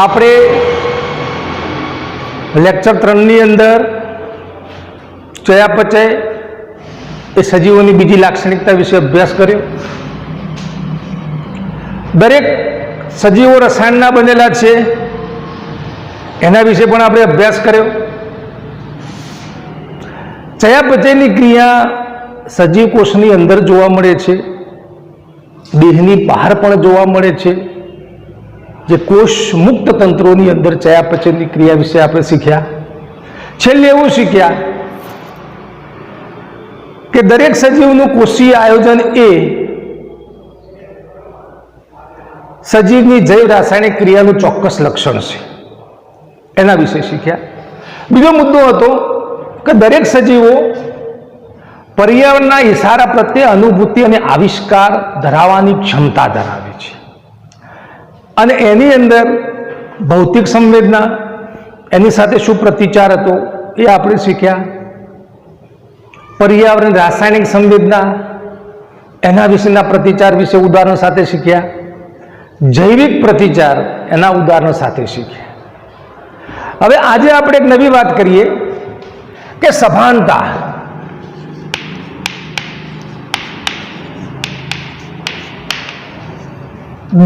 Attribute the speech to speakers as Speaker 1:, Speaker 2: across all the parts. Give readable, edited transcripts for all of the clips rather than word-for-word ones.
Speaker 1: આપણે લેક્ચર 3 ની અંદર ચયાપચય એ સજીવોની બીજી લાક્ષણિકતા વિશે અભ્યાસ કર્યો. દરેક સજીવો રસાયણના બનેલા છે એના વિશે પણ આપણે અભ્યાસ કર્યો. ચયાપચયની ક્રિયા સજીવ કોષની અંદર જોવા મળે છે, દેહની બહાર પણ જોવા મળે છે. જે કોષ મુક્ત તંત્રોની અંદર ચયાપચયની ક્રિયા વિશે આપણે શીખ્યા. છેલ્લે એવું શીખ્યા કે દરેક સજીવનું કોષીય આયોજન એ સજીવની જૈવ રાસાયણિક ક્રિયાનું ચોક્કસ લક્ષણ છે. એના વિશે શીખ્યા. બીજો મુદ્દો હતો કે દરેક સજીવો પર્યાવરણના ઇશારા પ્રત્યે અનુભૂતિ અને આવિષ્કાર ધરાવવાની ક્ષમતા ધરાવે છે, અને એની અંદર ભૌતિક સંવેદના, એની સાથે શું પ્રતિચાર હતો એ આપણે શીખ્યા. પર્યાવરણ રાસાયણિક સંવેદના, એના વિશેના પ્રતિચાર વિશે ઉદાહરણ સાથે શીખ્યા. જૈવિક પ્રતિચાર એના ઉદાહરણ સાથે શીખ્યા. હવે આજે આપણે એક નવી વાત કરીએ કે સભાનતા.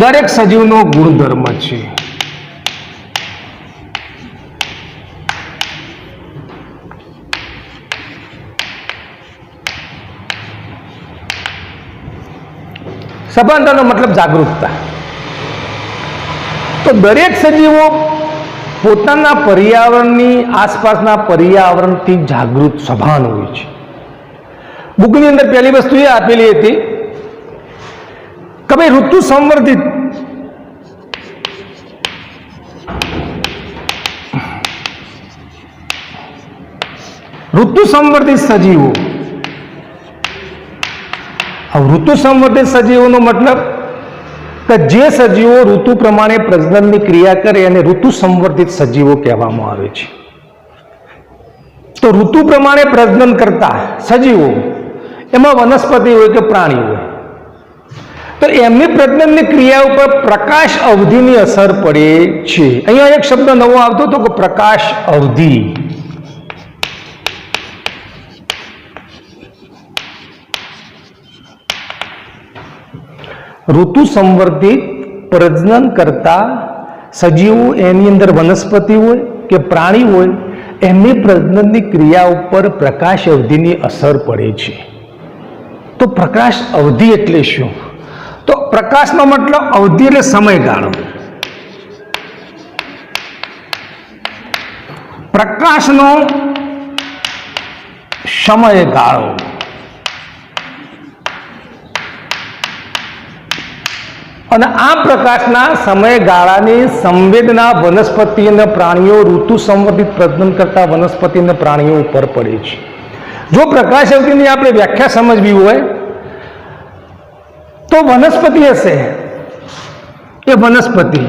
Speaker 1: દરેક સજીવનો ગુણધર્મ છે. સભાનતાનો મતલબ જાગૃતતા. તો દરેક સજીવો પોતાના પર્યાવરણની આસપાસના પર્યાવરણથી જાગૃત સભાન હોય છે. બુકની અંદર પહેલી વસ્તુ એ આપેલી હતી કે ભાઈ ઋતુ સંવર્ધિત સજીવો. ઋતુ સંવર્ધિત સજીવોનો મતલબ કે જે સજીવો ઋતુ પ્રમાણે પ્રજનનની ક્રિયા કરે એને ઋતુ સંવર્ધિત સજીવો કહેવામાં આવે છે. તો ઋતુ પ્રમાણે પ્રજનન કરતા સજીવો એમાં વનસ્પતિ હોય કે પ્રાણી હોય, તો એમની પ્રજનનની ક્રિયા ઉપર પ્રકાશ અવધિની અસર પડે છે. અહીંયા એક શબ્દ નવો આવતો હતો કે પ્રકાશ અવધિ. ઋતુ સંવર્ધિત પ્રજનન કરતા સજીવો, એની અંદર વનસ્પતિ હોય કે પ્રાણી હોય, એમની પ્રજનનની ક્રિયા ઉપર પ્રકાશ અવધિની અસર પડે છે. તો પ્રકાશ અવધિ એટલે શું? તો પ્રકાશનો મતલબ અવધિ એટલે સમયગાળો. પ્રકાશનો સમયગાળો. અને આ પ્રકાશના સમયગાળાની સંવેદના વનસ્પતિ અને પ્રાણીઓ, ઋતુ સંવર્ધિત પ્રજનન કરતા વનસ્પતિ અને પ્રાણીઓ ઉપર પડે છે. જો પ્રકાશ અવધિની આપણે વ્યાખ્યા સમજવી હોય તો વનસ્પતિ હશે એ વનસ્પતિ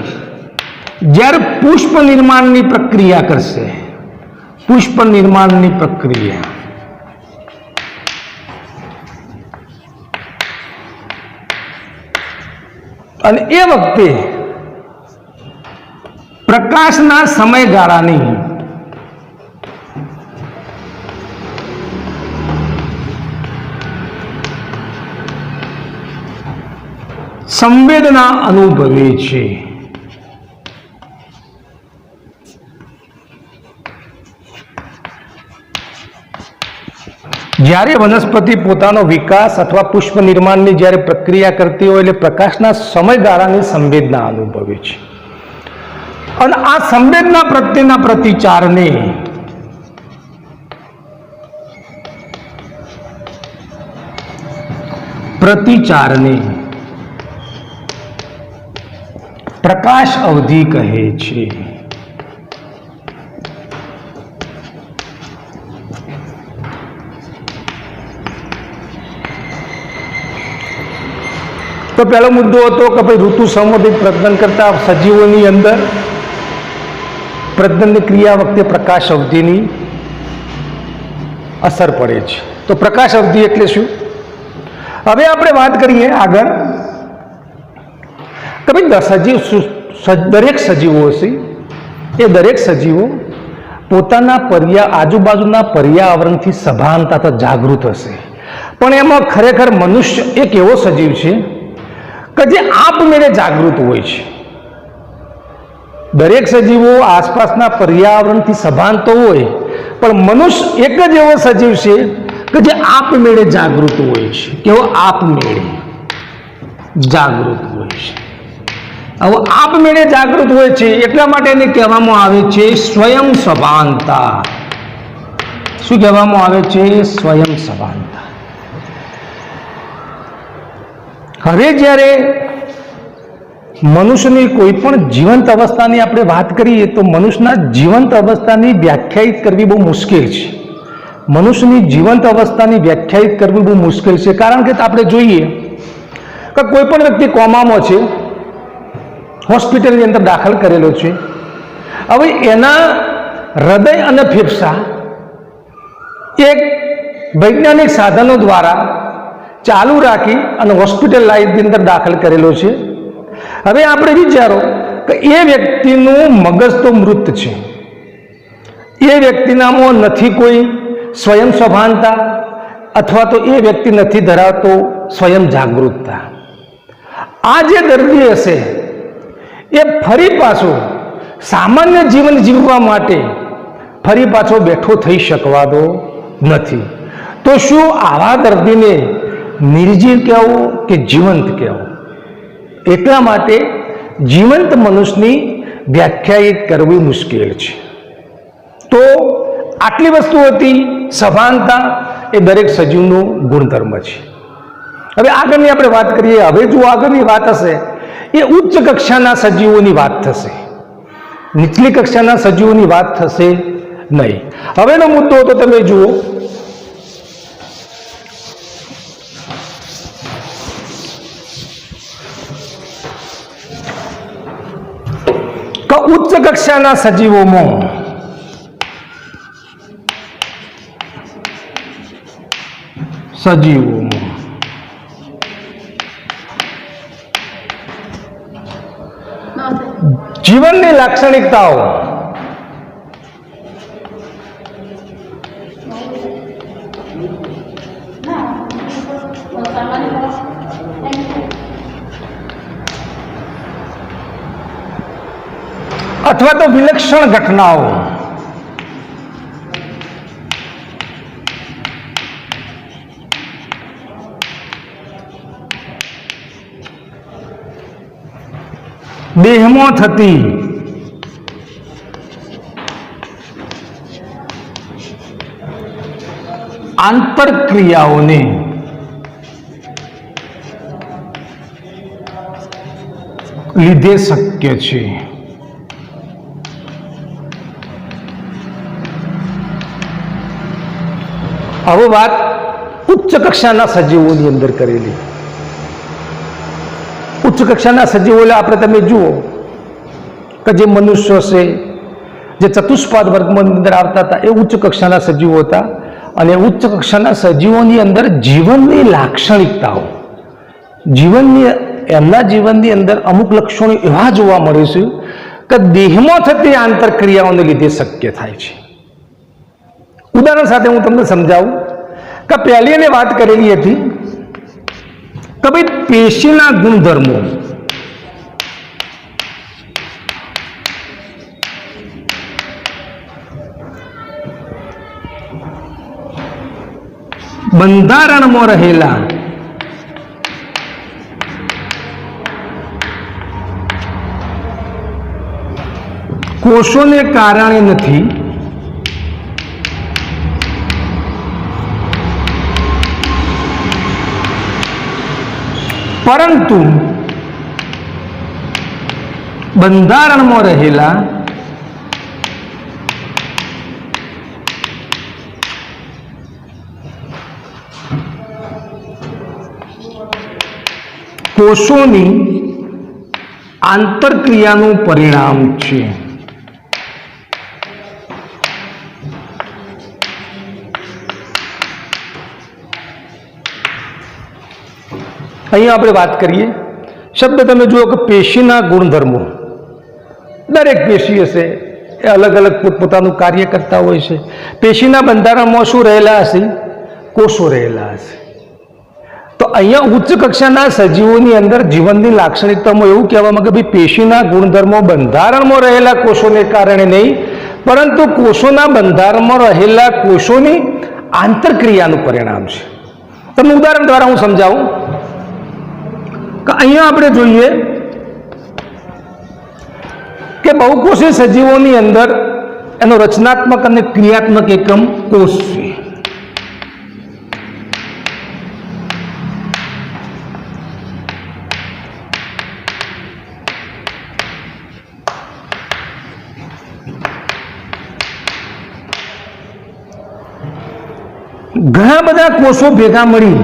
Speaker 1: જ્યારે પુષ્પ નિર્માણની પ્રક્રિયા કરશે, પુષ્પ નિર્માણની પ્રક્રિયા, અને એ વખતે પ્રકાશના સમયગાળાની સંવેદના અનુભવે છે. જ્યારે વનસ્પતિ પોતાનો વિકાસ અથવા પુષ્પ નિર્માણની જ્યારે પ્રક્રિયા કરતી હોય એટલે પ્રકાશના સમયગાળાની સંવેદના અનુભવે છે. અને આ સંવેદના પ્રત્યેના પ્રતિચારને પ્રકાશ અવધિ કહે છે. તો પહેલો મુદ્દો હતો કે ભાઈ ઋતુ સંવર્ધિત પ્રજનન કરતા સજીવોની અંદર પ્રજનનની ક્રિયા વખતે પ્રકાશ અવધિની અસર પડે છે. તો પ્રકાશ અવધિ એટલે શું? હવે આપણે વાત કરીએ આગળ કે ભાઈ સજીવ દરેક સજીવો હશે એ દરેક સજીવો પોતાના આજુબાજુના પર્યાવરણથી સભાનતા તથા જાગૃત હશે. પણ એમાં ખરેખર મનુષ્ય એક એવો સજીવ છે કે જે આપમેળે જાગૃત હોય છે. દરેક સજીવો આસપાસના પર્યાવરણથી સભાન તો હોય, પણ મનુષ્ય એક જ એવો સજીવ છે કે જે આપમેળે જાગૃત હોય છે. કેવો? આપમેળે જાગૃત હોય છે. હવે આપમેળે જાગૃત હોય છે એટલા માટે એને કહેવામાં આવે છે સ્વયં સભાનતા. શું કહેવામાં આવે છે? સ્વયં સભાનતા. હવે જ્યારે મનુષ્યની કોઈ પણ જીવંત અવસ્થાની આપણે વાત કરીએ તો મનુષ્યના જીવંત અવસ્થાની વ્યાખ્યાયિત કરવી બહુ મુશ્કેલ છે. મનુષ્યની જીવંત અવસ્થાની વ્યાખ્યાયિત કરવી બહુ મુશ્કેલ છે, કારણ કે આપણે જોઈએ કે કોઈ પણ વ્યક્તિ કોમામાં છે, હોસ્પિટલની અંદર દાખલ કરેલો છે. હવે એના હૃદય અને ફેફસા એક વૈજ્ઞાનિક સાધનો દ્વારા ચાલુ રાખી અને હોસ્પિટલાઇઝની અંદર દાખલ કરેલો છે. હવે આપણે વિચારો કે એ વ્યક્તિનું મગજ તો મૃત છે, એ વ્યક્તિનામાં નથી કોઈ સ્વયં સભાનતા, અથવા તો એ વ્યક્તિ નથી ધરાવતો સ્વયં જાગૃતતા. આ જે દર્દી હશે એ ફરી પાછો સામાન્ય જીવન જીવવા માટે ફરી પાછો બેઠો થઈ શકવાનો નથી. તો શું આવા દર્દીને નિર્જીવ કહેવું કે જીવંત કહેવું? એટલા માટે જીવંત મનુષ્યની વ્યાખ્યાયિત કરવી મુશ્કેલ છે. તો આટલી વસ્તુ હતી. સભાનતા એ દરેક સજીવનો ગુણધર્મ છે. હવે આગળની આપણે વાત કરીએ. હવે જો આગળની વાત હશે એ ઉચ્ચ કક્ષાના સજીવોની વાત થશે, નીચલી કક્ષાના સજીવોની વાત થશે નહીં. હવેનો મુદ્દો તો તમે જુઓ કે ઉચ્ચ કક્ષાના સજીવોમાં જીવનની લાક્ષણિકતાઓ અથવા તો વિલક્ષણ ઘટનાઓ દેહમાં થતી આંતરક્રિયાઓને લીધે શક્ય છે. હવે વાત ઉચ્ચ કક્ષાના સજીવોની અંદર કરેલી. ઉચ્ચ કક્ષાના સજીવો આપણે તમે જુઓ કે જે મનુષ્યો છે, જે ચતુષ્પાદ વર્ગમાં અંદર આવતા હતા, એ ઉચ્ચ કક્ષાના સજીવો હતા. અને ઉચ્ચ કક્ષાના સજીવોની અંદર જીવનની લાક્ષણિકતાઓ, એમના જીવનની અંદર અમુક લક્ષણો એવા જોવા મળે છે કે દેહમાં થતી આંતરક્રિયાઓને લીધે શક્ય થાય છે. ઉદાહરણ સાથે હું તમને સમજાવું કે પહેલી એને વાત કરેલી હતી કે ભાઈ પેશીના ગુણધર્મો બંધારણમાં રહેલા કોષોને કારણે નથી, પરંતુ બંધારણમાં રહેલા કોષોની આંતરક્રિયાનું પરિણામ છે. અહીંયા આપણે વાત કરીએ, શબ્દ તમે જુઓ કે પેશીના ગુણધર્મો. દરેક પેશી હશે એ અલગ અલગ પોતપોતાનું કાર્ય કરતા હોય છે. પેશીના બંધારણમાં શું રહેલા હશે? કોષો રહેલા હશે. તો અહીંયા ઉચ્ચ કક્ષાના સજીવોની અંદર જીવનની લાક્ષણિકતામાં એવું કહેવામાં કે ભાઈ પેશીના ગુણધર્મો બંધારણમાં રહેલા કોષોને કારણે નહીં, પરંતુ કોષોના બંધારણમાં રહેલા કોષોની આંતરક્રિયાનું પરિણામ છે. તમને ઉદાહરણ દ્વારા હું સમજાવું કે અહીંયા આપણે જોઈએ કે બહુકોષી સજીવોની અંદર એનો રચનાત્મક અને ક્રિયાત્મક એકમ કોષ છે. ઘણા બધા કોષો ભેગા મળી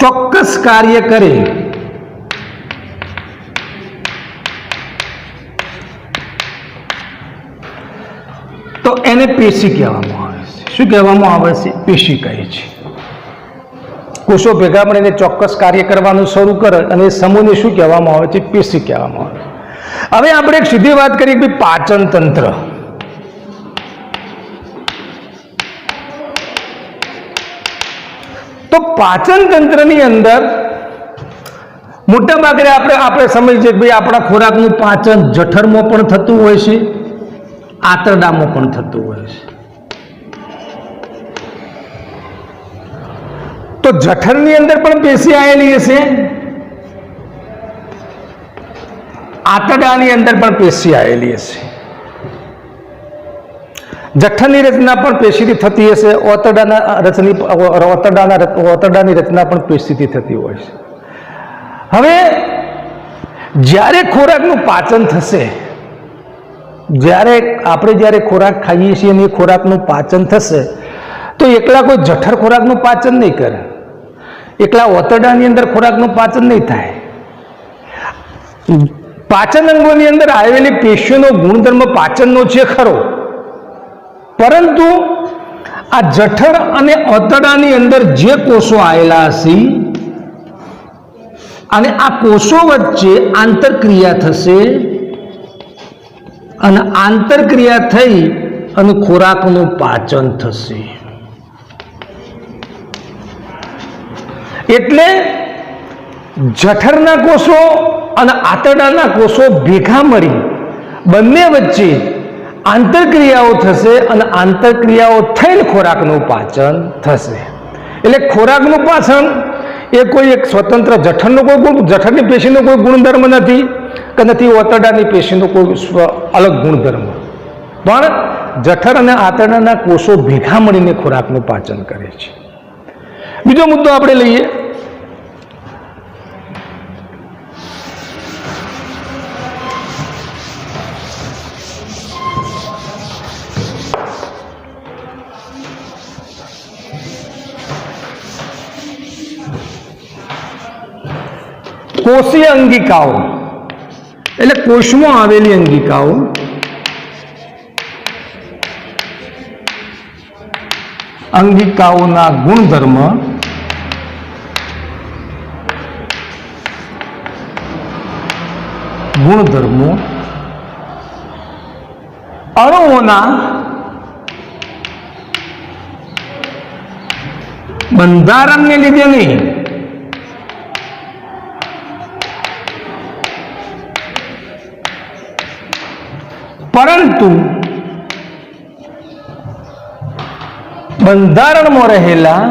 Speaker 1: ચોક્કસ કાર્ય કરે તો એને પેશી કહેવામાં આવે છે. શું કહેવામાં આવે છે? પેશી કહે છે. કોષો ભેગા મળીને ચોક્કસ કાર્ય કરવાનું શરૂ કરે અને એ સમૂહને શું કહેવામાં આવે છે? પેશી કહેવામાં આવે છે. હવે આપણે એક સીધી વાત કરીએ કે પાચન તંત્ર. તો પાચન તંત્રની અંદર મોટા ભાગે આપણે સમજીએ કે ભાઈ આપણા ખોરાકનું પાચન જઠરમાં પણ થતું હોય છે, આંતરડામાં પણ થતું હોય છે. તો જઠરની અંદર પણ પેશી આવેલી હશે, આંતરડાની અંદર પણ પેશી આવેલી હશે. જઠરની રચના પણ પેશીથી થતી હશે, ઓતરડાની રચના પણ પેશીથી થતી હોય છે. હવે જ્યારે ખોરાકનું પાચન થશે, જ્યારે ખોરાક ખાઈએ છીએ અને એ ખોરાકનું પાચન થશે તો એકલા કોઈ જઠર ખોરાકનું પાચન નહીં કરે, એકલા ઓતરડાની અંદર ખોરાકનું પાચન નહીં થાય. પાચન અંગોની અંદર આવેલી પેશીઓનો ગુણધર્મ પાચનનો છે ખરો, પરંતુ આ જઠર અને ઓતરડાની અંદર જે કોષો આવેલા હશે અને આ કોષો વચ્ચે આંતરક્રિયા થશે અને આંતરક્રિયા થઈ અને ખોરાકનું પાચન થશે. એટલે જઠરના કોષો અને આંતરડાના કોષો ભેગા મળી બંને વચ્ચે આંતરક્રિયાઓ થશે અને આંતરક્રિયાઓ થઈને ખોરાકનું પાચન થશે. એટલે ખોરાકનું પાચન એ કોઈ એક સ્વતંત્ર જઠરની પેશીનો કોઈ ગુણધર્મ નથી કે નથી ઓતરડાની પેશીનો કોઈ અલગ ગુણધર્મ, પણ જઠર અને આંતરડાના કોષો ભેગા મળીને ખોરાકનું પાચન કરે છે. બીજો મુદ્દો આપણે લઈએ. કોષીય અંગિકાઓ એટલે કોષમાં આવેલી અંગિકાઓ. અંગિકાઓના ગુણધર્મો અણુઓના બંધારણને લીધે નહીં, પરંતુ બંધારણમાં રહેલા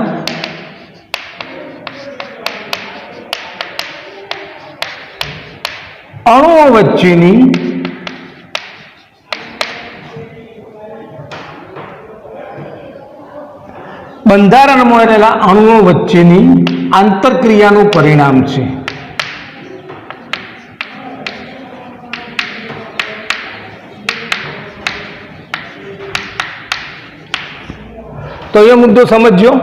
Speaker 1: અણુઓ વચ્ચેની આંતરક્રિયાનું પરિણામ છે. તો એ મુદ્દો સમજ્યો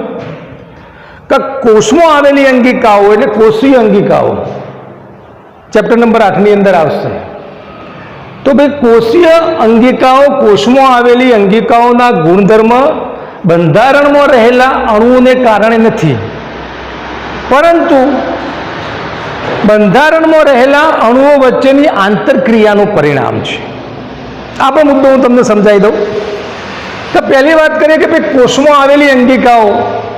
Speaker 1: કે કોષમાં આવેલી અંગિકાઓ એટલે કોષીય અંગિકાઓ ચેપ્ટર નંબર 8 ની અંદર આવશે. તો ભાઈ કોષીય અંગિકાઓ, કોષમાં આવેલી અંગિકાઓના ગુણધર્મ બંધારણમાં રહેલા અણુઓને કારણે નથી, પરંતુ બંધારણમાં રહેલા અણુઓ વચ્ચેની આંતરક્રિયાનું પરિણામ છે. આ પણ મુદ્દો હું તમને સમજાવી દઉં. તો પહેલી વાત કરીએ કે ભાઈ કોષમાં આવેલી અંગિકાઓ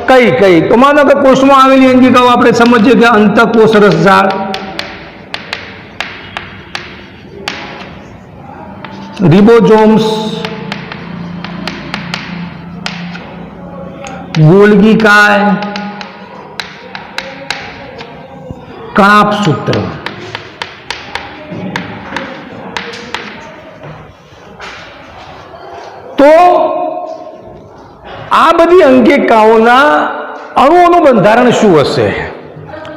Speaker 1: કઈ કઈ. તો માનો કે કોષમાં આવેલી અંગિકાઓ આપણે સમજીએ કે અંતઃકોષ રસજાળ, રિબોઝોમ્સ, ગોલ્ગી કાય, કણાભસૂત્ર. તો આ બધી અંગિકાઓના અણુઓનું બંધારણ શું હશે?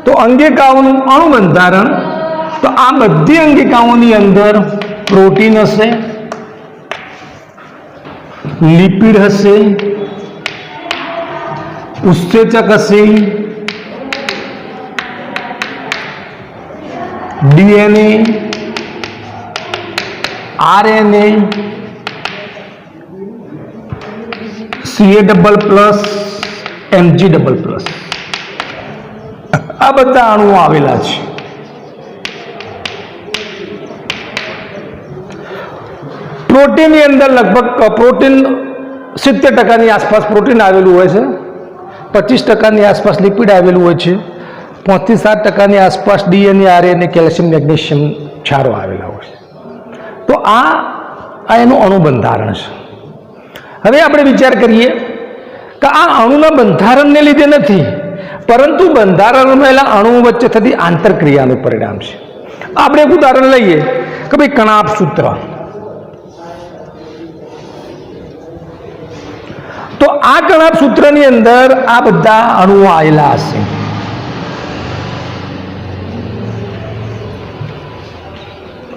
Speaker 1: તો અંગિકાઓનું અણુ બંધારણ, તો આ બધી અંગિકાઓની અંદર પ્રોટીન હશે, લિપિડ હશે, ઉત્સેચક હશે, ડીએનએ, આરએનએ, CA++, Mg++, આ બધા અણુઓ આવેલા છે. પ્રોટીનની અંદર લગભગ પ્રોટીન 70% આસપાસ પ્રોટીન આવેલું હોય છે, 25% આસપાસ લિપિડ આવેલું હોય છે, 5 થી 7% આસપાસ ડીએનએ, આરએનએ, કેલ્શિયમ, મેગ્નેશિયમ ક્ષારો આવેલા હોય છે. તો આ એનું અણુ બંધારણ છે. હવે આપણે વિચાર કરીએ કે આ અણુના બંધારણને લીધે નથી, પરંતુ બંધારણમાં રહેલા અણુઓ વચ્ચે થતી આંતરક્રિયાનું પરિણામ છે. આપણે એક ઉદાહરણ લઈએ કે ભાઈ કણાભસૂત્ર. તો આ કણાભસૂત્રની અંદર આ બધા અણુઓ આવેલા હશે.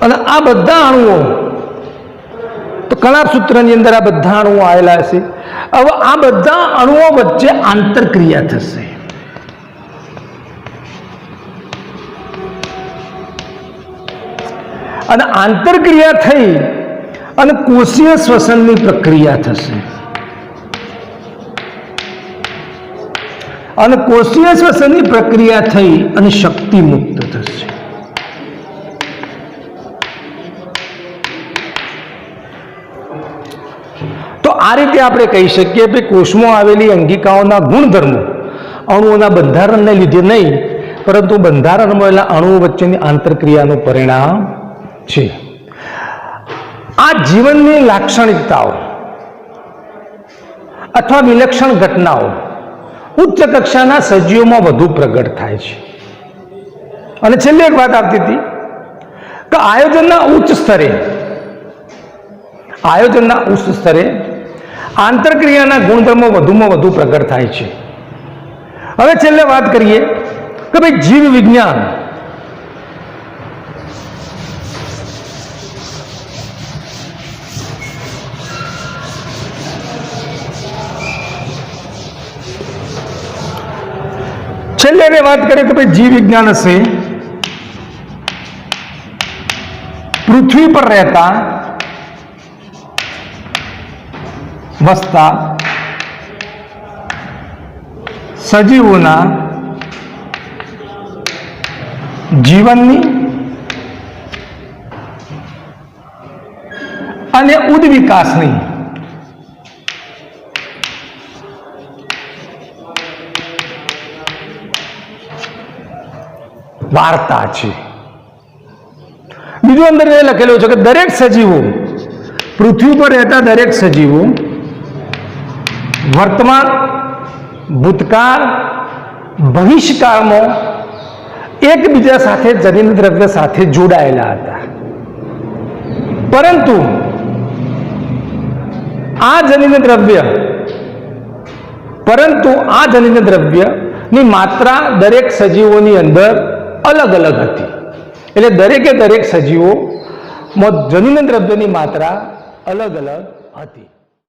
Speaker 1: અને આ બધા અણુઓ, તો કણાભસૂત્રની અંદર આ બધા અણુઓ આવેલા હશે. હવે આ બધા અણુઓ વચ્ચે આંતરક્રિયા થશે. અને આંતરક્રિયા થઈ અને કોષીય શ્વસનની પ્રક્રિયા થશે. અને કોષીય શ્વસનની પ્રક્રિયા થઈ અને શક્તિ મુક્ત થશે. તો આ રીતે આપણે કહી શકીએ કે કોષમાં આવેલી અંગિકાઓના ગુણધર્મો અણુઓના બંધારણને લીધે નહીં, પરંતુ બંધારણમાં આવેલા અણુઓ વચ્ચેની આંતરક્રિયાનું પરિણામ છે. આ જીવનની લાક્ષણિકતાઓ અથવા વિલક્ષણ ઘટનાઓ ઉચ્ચ કક્ષાના સજીવોમાં વધુ પ્રગટ થાય છે. અને છેલ્લે એક વાત આવતી હતી કે આયોજનના ઉચ્ચ સ્તરે આંતરક્રિયાના ગુણધર્મો વધુમાં વધુ પ્રગટ થાય છે. હવે છેલ્લે વાત કરીએ કે ભાઈ જીવ વિજ્ઞાન વાત કરીએ કે ભાઈ જીવ વિજ્ઞાન હશે પૃથ્વી પર રહેતા વસતા સજીવોના જીવનની અને ઉદ્વિકાસની વાર્તા છે. બીજું અંદર એ લખેલું છે કે દરેક સજીવો, પૃથ્વી પર રહેતા દરેક સજીવો વર્તમાન, ભૂતકાળ, ભવિષ્યકાળમાં એકબીજા સાથે જનીન દ્રવ્ય સાથે જોડાયેલા હતા. પરંતુ આ જનીન દ્રવ્યની માત્રા દરેક સજીવોની અંદર અલગ અલગ હતી. એટલે દરેકે દરેક સજીવોમાં જનીન દ્રવ્યની માત્રા અલગ અલગ હતી.